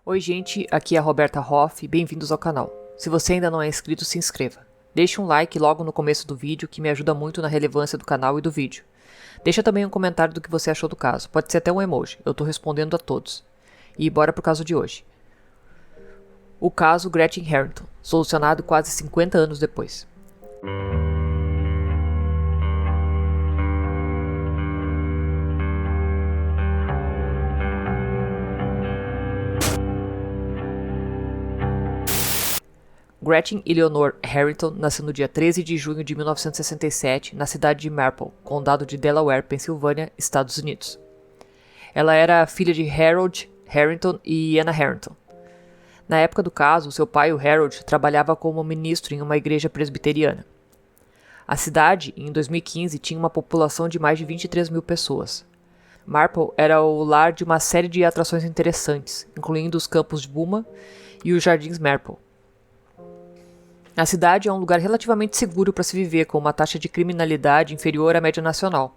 Oi gente, aqui é a Roberta Hoff, bem-vindos ao canal. Se você ainda não é inscrito, se inscreva. Deixe um like logo no começo do vídeo que me ajuda muito na relevância do canal e do vídeo. Deixa também um comentário do que você achou do caso, pode ser até um emoji, eu tô respondendo a todos. E bora pro caso de hoje. O caso Gretchen Harrington, solucionado quase 50 anos depois. Gretchen Eleanor Harrington nasceu no dia 13 de junho de 1967 na cidade de Marple, condado de Delaware, Pensilvânia, Estados Unidos. Ela era filha de Harold Harrington e Anna Harrington. Na época do caso, seu pai, o Harold, trabalhava como ministro em uma igreja presbiteriana. A cidade, em 2015, tinha uma população de mais de 23 mil pessoas. Marple era o lar de uma série de atrações interessantes, incluindo os campos de Buma e os Jardins Marple. A cidade é um lugar relativamente seguro para se viver, com uma taxa de criminalidade inferior à média nacional.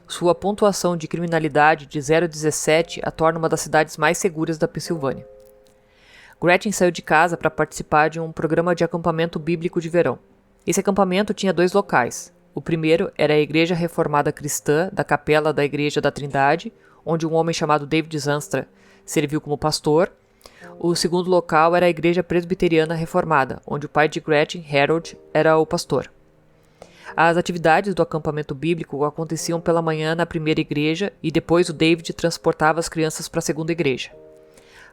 Sua pontuação de criminalidade de 0 a 17 a torna uma das cidades mais seguras da Pensilvânia. Gretchen saiu de casa para participar de um programa de acampamento bíblico de verão. Esse acampamento tinha 2 locais. O primeiro era a Igreja Reformada Cristã da Capela da Igreja da Trindade, onde um homem chamado David Zanstra serviu como pastor. O segundo local era a Igreja Presbiteriana Reformada, onde o pai de Gretchen, Harold, era o pastor. As atividades do acampamento bíblico aconteciam pela manhã na primeira igreja e depois o David transportava as crianças para a segunda igreja.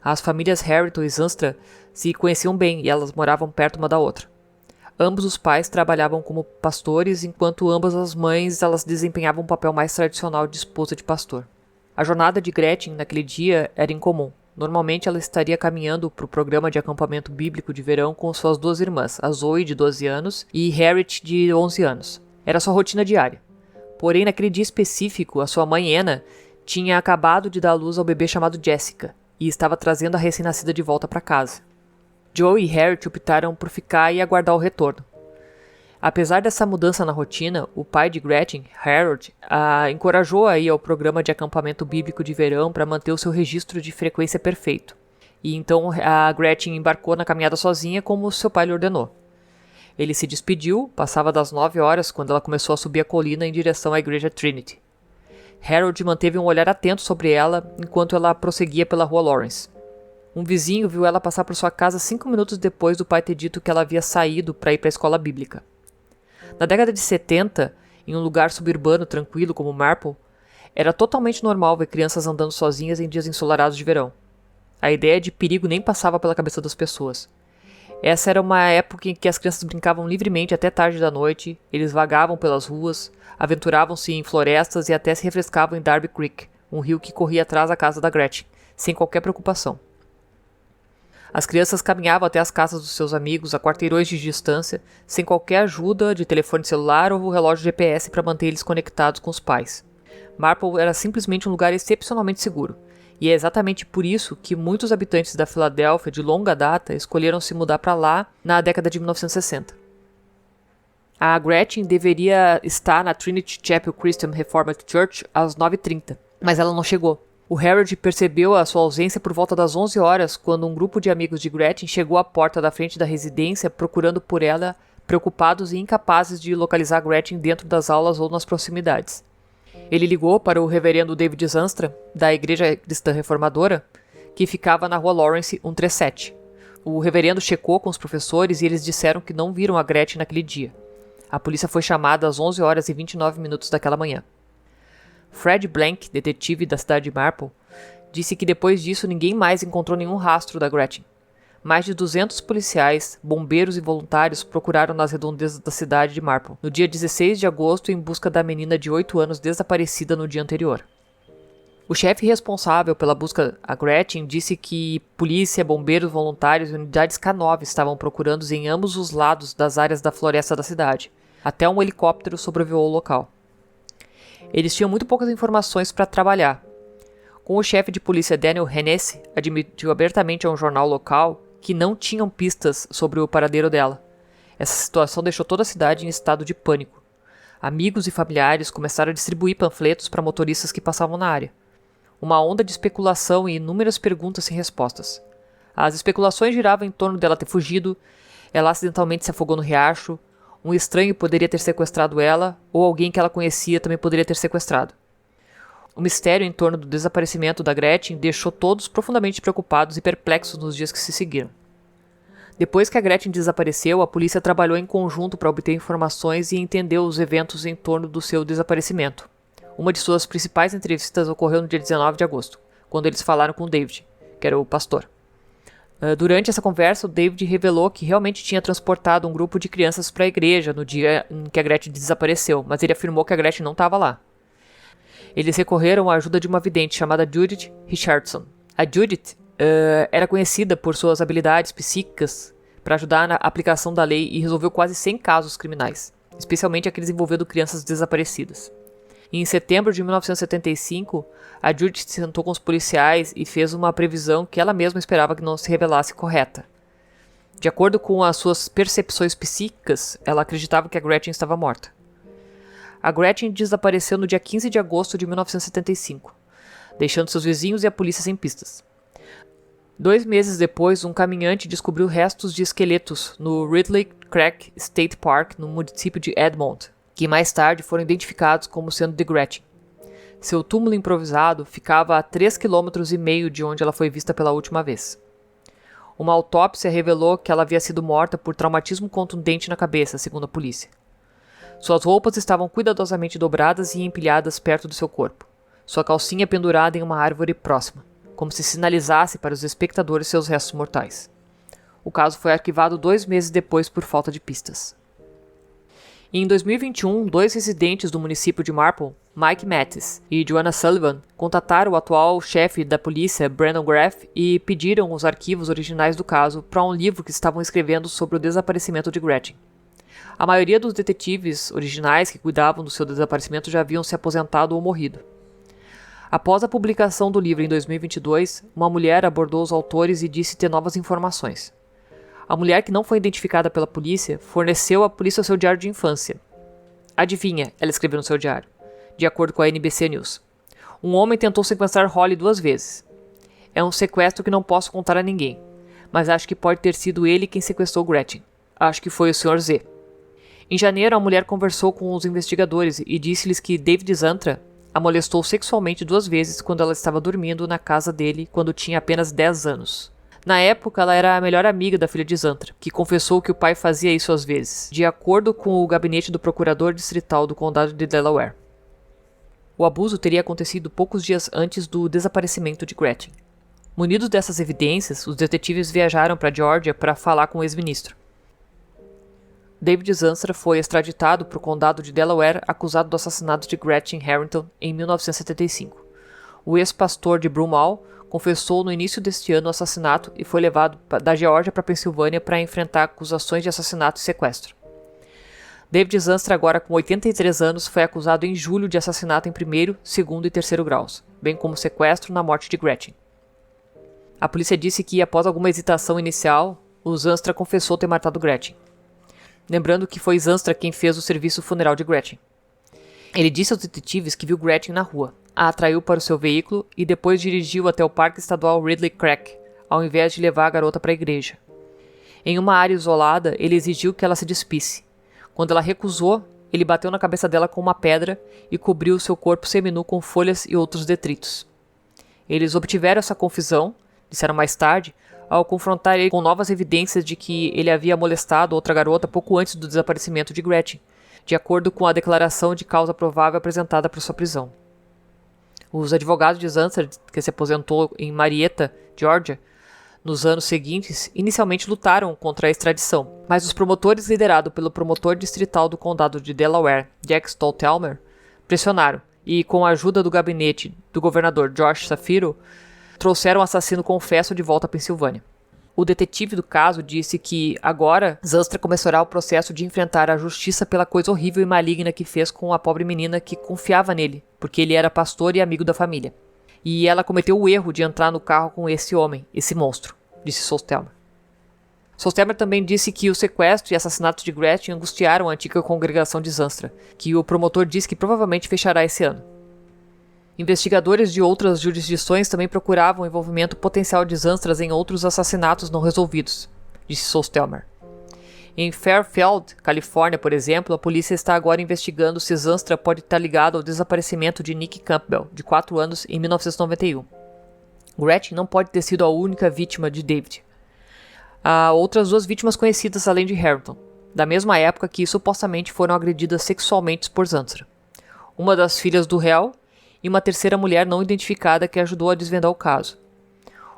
As famílias Harrington e Zanstra se conheciam bem e elas moravam perto uma da outra. Ambos os pais trabalhavam como pastores, enquanto ambas as mães elas desempenhavam um papel mais tradicional de esposa de pastor. A jornada de Gretchen naquele dia era incomum. Normalmente ela estaria caminhando para o programa de acampamento bíblico de verão com suas 2 irmãs, a Zoe, de 12 anos, e Harriet, de 11 anos. Era sua rotina diária. Porém, naquele dia específico, a sua mãe, Anna, tinha acabado de dar à luz ao bebê chamado Jessica, e estava trazendo a recém-nascida de volta para casa. Joe e Harriet optaram por ficar e aguardar o retorno. Apesar dessa mudança na rotina, o pai de Gretchen, Harold, a encorajou a ir ao programa de acampamento bíblico de verão para manter o seu registro de frequência perfeito. E então a Gretchen embarcou na caminhada sozinha como seu pai lhe ordenou. Ele se despediu, passava das 9 horas quando ela começou a subir a colina em direção à igreja Trinity. Harold manteve um olhar atento sobre ela enquanto ela prosseguia pela rua Lawrence. Um vizinho viu ela passar por sua casa 5 minutos depois do pai ter dito que ela havia saído para ir para a escola bíblica. Na década de 70, em um lugar suburbano tranquilo como Marple, era totalmente normal ver crianças andando sozinhas em dias ensolarados de verão. A ideia de perigo nem passava pela cabeça das pessoas. Essa era uma época em que as crianças brincavam livremente até tarde da noite, eles vagavam pelas ruas, aventuravam-se em florestas e até se refrescavam em Darby Creek, um rio que corria atrás da casa da Gretchen, sem qualquer preocupação. As crianças caminhavam até as casas dos seus amigos a quarteirões de distância, sem qualquer ajuda de telefone celular ou relógio GPS para manter eles conectados com os pais. Marple era simplesmente um lugar excepcionalmente seguro, e é exatamente por isso que muitos habitantes da Filadélfia de longa data escolheram se mudar para lá na década de 1960. A Gretchen deveria estar na Trinity Chapel Christian Reformed Church às 9h30, mas ela não chegou. O Harold percebeu a sua ausência por volta das 11 horas, quando um grupo de amigos de Gretchen chegou à porta da frente da residência procurando por ela, preocupados e incapazes de localizar Gretchen dentro das aulas ou nas proximidades. Ele ligou para o reverendo David Zanstra, da Igreja Cristã Reformadora, que ficava na rua Lawrence 137. O reverendo checou com os professores e eles disseram que não viram a Gretchen naquele dia. A polícia foi chamada às 11 horas e 29 minutos daquela manhã. Fred Blank, detetive da cidade de Marple, disse que depois disso ninguém mais encontrou nenhum rastro da Gretchen. Mais de 200 policiais, bombeiros e voluntários procuraram nas redondezas da cidade de Marple no dia 16 de agosto em busca da menina de 8 anos desaparecida no dia anterior. O chefe responsável pela busca a Gretchen disse que polícia, bombeiros voluntários e unidades K9 estavam procurando em ambos os lados das áreas da floresta da cidade. Até um helicóptero sobrevoou o local. Eles tinham muito poucas informações para trabalhar. Com o chefe de polícia Daniel Hennessy admitiu abertamente a um jornal local que não tinham pistas sobre o paradeiro dela. Essa situação deixou toda a cidade em estado de pânico. Amigos e familiares começaram a distribuir panfletos para motoristas que passavam na área. Uma onda de especulação e inúmeras perguntas sem respostas. As especulações giravam em torno dela ter fugido, ela acidentalmente se afogou no riacho, um estranho poderia ter sequestrado ela, ou alguém que ela conhecia também poderia ter sequestrado. O mistério em torno do desaparecimento da Gretchen deixou todos profundamente preocupados e perplexos nos dias que se seguiram. Depois que a Gretchen desapareceu, a polícia trabalhou em conjunto para obter informações e entender os eventos em torno do seu desaparecimento. Uma de suas principais entrevistas ocorreu no dia 19 de agosto, quando eles falaram com o David, que era o pastor. Durante essa conversa, o David revelou que realmente tinha transportado um grupo de crianças para a igreja no dia em que a Gretchen desapareceu, mas ele afirmou que a Gretchen não estava lá. Eles recorreram à ajuda de uma vidente chamada Judith Richardson. A Judith era conhecida por suas habilidades psíquicas para ajudar na aplicação da lei e resolveu quase 100 casos criminais, especialmente aqueles envolvendo crianças desaparecidas. Em setembro de 1975, a Judith se sentou com os policiais e fez uma previsão que ela mesma esperava que não se revelasse correta. De acordo com as suas percepções psíquicas, ela acreditava que a Gretchen estava morta. A Gretchen desapareceu no dia 15 de agosto de 1975, deixando seus vizinhos e a polícia sem pistas. 2 meses depois, um caminhante descobriu restos de esqueletos no Ridley Creek State Park, no município de Edmond, que mais tarde foram identificados como sendo de Gretchen. Seu túmulo improvisado ficava a 3,5 km de onde ela foi vista pela última vez. Uma autópsia revelou que ela havia sido morta por traumatismo contundente na cabeça, segundo a polícia. Suas roupas estavam cuidadosamente dobradas e empilhadas perto do seu corpo, sua calcinha pendurada em uma árvore próxima, como se sinalizasse para os espectadores seus restos mortais. O caso foi arquivado 2 meses depois por falta de pistas. E em 2021, 2 residentes do município de Marple, Mike Mattis e Joanna Sullivan, contataram o atual chefe da polícia, Brandon Graff, e pediram os arquivos originais do caso para um livro que estavam escrevendo sobre o desaparecimento de Gretchen. A maioria dos detetives originais que cuidavam do seu desaparecimento já haviam se aposentado ou morrido. Após a publicação do livro em 2022, uma mulher abordou os autores e disse ter novas informações. A mulher, que não foi identificada pela polícia, forneceu à polícia o seu diário de infância. Adivinha, ela escreveu no seu diário, de acordo com a NBC News. Um homem tentou sequestrar Holly 2 vezes. É um sequestro que não posso contar a ninguém, mas acho que pode ter sido ele quem sequestrou Gretchen. Acho que foi o Sr. Z. Em janeiro, a mulher conversou com os investigadores e disse-lhes que David Zantra a molestou sexualmente 2 vezes quando ela estava dormindo na casa dele quando tinha apenas 10 anos. Na época, ela era a melhor amiga da filha de Zantra, que confessou que o pai fazia isso às vezes, de acordo com o gabinete do procurador distrital do condado de Delaware. O abuso teria acontecido poucos dias antes do desaparecimento de Gretchen. Munidos dessas evidências, os detetives viajaram para Geórgia para falar com o ex-ministro. David Zantra foi extraditado para o condado de Delaware acusado do assassinato de Gretchen Harrington em 1975. O ex-pastor de Broomall confessou no início deste ano o assassinato e foi levado da Geórgia para a Pensilvânia para enfrentar acusações de assassinato e sequestro. David Zantra, agora com 83 anos, foi acusado em julho de assassinato em 1º, 2º e 3º graus, bem como sequestro na morte de Gretchen. A polícia disse que, após alguma hesitação inicial, o Zantra confessou ter matado Gretchen. Lembrando que foi Zantra quem fez o serviço funeral de Gretchen. Ele disse aos detetives que viu Gretchen na rua, a atraiu para o seu veículo e depois dirigiu até o Parque Estadual Ridley Creek, ao invés de levar a garota para a igreja. Em uma área isolada, ele exigiu que ela se despisse. Quando ela recusou, ele bateu na cabeça dela com uma pedra e cobriu seu corpo seminu com folhas e outros detritos. Eles obtiveram essa confissão, disseram mais tarde, ao confrontar ele com novas evidências de que ele havia molestado outra garota pouco antes do desaparecimento de Gretchen, de acordo com a declaração de causa provável apresentada para sua prisão. Os advogados de Zantra, que se aposentou em Marietta, Geórgia, nos anos seguintes, inicialmente lutaram contra a extradição, mas os promotores liderados pelo promotor distrital do condado de Delaware, Jack Stoltelmer, pressionaram e, com a ajuda do gabinete do governador Josh Shapiro, trouxeram o assassino confesso de volta à Pensilvânia. O detetive do caso disse que, agora, Zantra começará o processo de enfrentar a justiça pela coisa horrível e maligna que fez com a pobre menina que confiava nele, porque ele era pastor e amigo da família. E ela cometeu o erro de entrar no carro com esse homem, esse monstro, disse Stoltelmer. Stoltelmer também disse que o sequestro e assassinato de Gretchen angustiaram a antiga congregação de Zantra, que o promotor disse que provavelmente fechará esse ano. Investigadores de outras jurisdições também procuravam o envolvimento potencial de Zanstras em outros assassinatos não resolvidos, disse Solstelmer. Em Fairfield, Califórnia, por exemplo, a polícia está agora investigando se Zanstra pode estar ligado ao desaparecimento de Nick Campbell, de 4 anos, em 1991. Gretchen não pode ter sido a única vítima de David. Há outras 2 vítimas conhecidas além de Harrington, da mesma época que supostamente foram agredidas sexualmente por Zanstra. Uma das filhas do réu e uma terceira mulher não identificada que ajudou a desvendar o caso.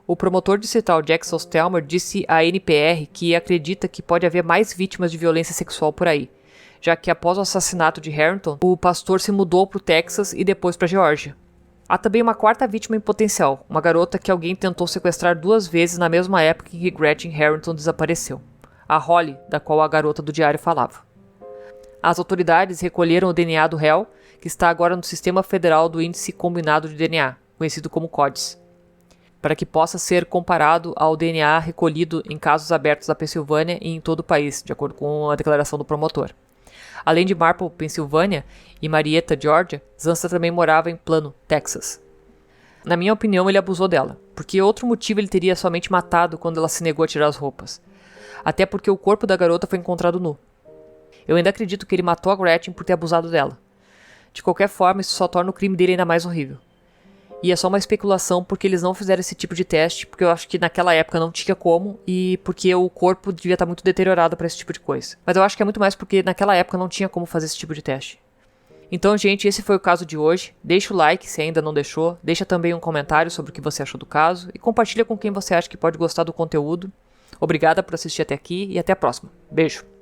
O promotor distrital Jack Solstelmer disse à NPR que acredita que pode haver mais vítimas de violência sexual por aí, já que após o assassinato de Harrington, o pastor se mudou para o Texas e depois para a Geórgia. Há também uma 4ª vítima em potencial, uma garota que alguém tentou sequestrar 2 vezes na mesma época em que Gretchen Harrington desapareceu, a Holly, da qual a garota do diário falava. As autoridades recolheram o DNA do réu, que está agora no Sistema Federal do Índice Combinado de DNA, conhecido como CODIS, para que possa ser comparado ao DNA recolhido em casos abertos da Pensilvânia e em todo o país, de acordo com a declaração do promotor. Além de Marple, Pensilvânia, e Marietta, Geórgia, Zanstra também morava em Plano, Texas. Na minha opinião, ele abusou dela, porque outro motivo ele teria somente matado quando ela se negou a tirar as roupas. Até porque o corpo da garota foi encontrado nu. Eu ainda acredito que ele matou a Gretchen por ter abusado dela. De qualquer forma, isso só torna o crime dele ainda mais horrível. E é só uma especulação porque eles não fizeram esse tipo de teste, porque eu acho que naquela época não tinha como, e porque o corpo devia estar muito deteriorado para esse tipo de coisa. Mas eu acho que é muito mais porque naquela época não tinha como fazer esse tipo de teste. Então, gente, esse foi o caso de hoje. Deixa o like se ainda não deixou, deixa também um comentário sobre o que você achou do caso, e compartilha com quem você acha que pode gostar do conteúdo. Obrigada por assistir até aqui e até a próxima. Beijo!